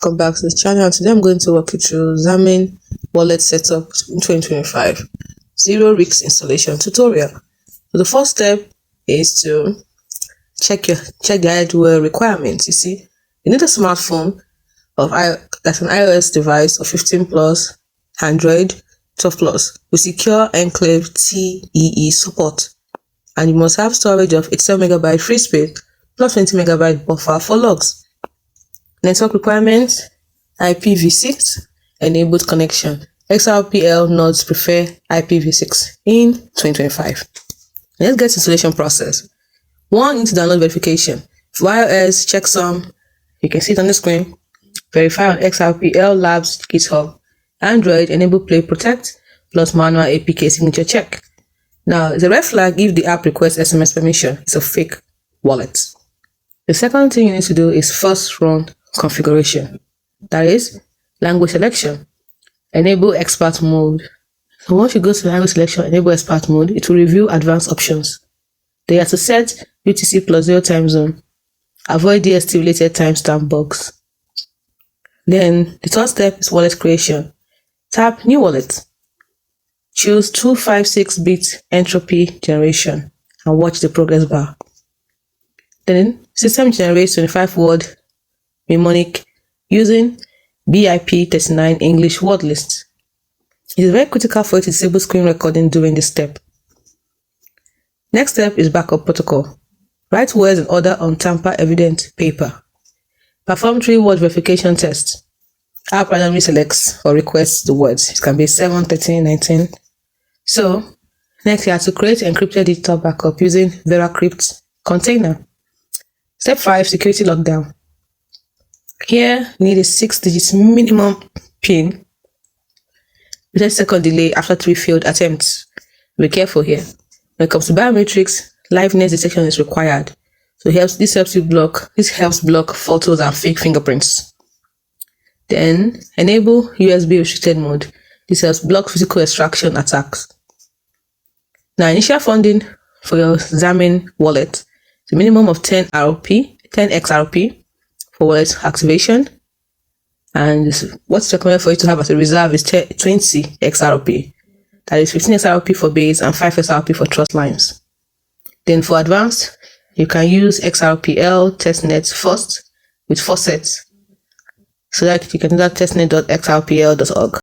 Welcome back to the channel. Today I'm going to walk you through Xaman wallet setup in 2025 zero risk installation tutorial. So the first step is to check the hardware requirements. You see, you need a smartphone that's an iOS device of 15 plus, Android 12 plus with secure enclave TEE support, and you must have storage of 87 MB free space plus 20 MB buffer for logs. Network requirements: IPv6 enabled connection. XRPL nodes prefer IPv6 in 2025. Let's get installation process. 1. Into download verification. For iOS, checksum, you can see it on the screen. Verify on XRPL Labs GitHub. Android, enable Play Protect plus manual APK signature check. Now, it's a red flag if the app requests SMS permission. It's a fake wallet. The second thing you need to do is first run configuration. That is language selection. Enable expert mode. So once you go to language selection, enable expert mode, it will review advanced options. They are to set UTC plus 0 time zone. Avoid DST related timestamp bugs. Then the third step is wallet creation. Tap new wallet. Choose 256-bit entropy generation and watch the progress bar. Then system generates 25-word mnemonic using BIP39 English word list. It is very critical for you to disable screen recording during this step. Next step is backup protocol. Write words in order on tamper evident paper. Perform 3-word verification test. App randomly selects or requests the words. It can be 7, 13, 19. So next you have to create encrypted digital backup using VeraCrypt container. Step 5, security lockdown. Here, you need a 6-digit minimum PIN with a second delay after 3 failed attempts. Be careful here. When it comes to biometrics, liveness detection is required. So this helps block photos and fake fingerprints. Then enable USB restricted mode. This helps block physical extraction attacks. Now, initial funding for your Xaman wallet, the minimum of 10 XRP for wallet activation, and what's recommended for you to have as a reserve is 20 XRP. That is 15 XRP for base and 5 XRP for trust lines. Then for advanced, you can use XRPL testnet first with 4 sets, so that you can do that testnet.xrpl.org.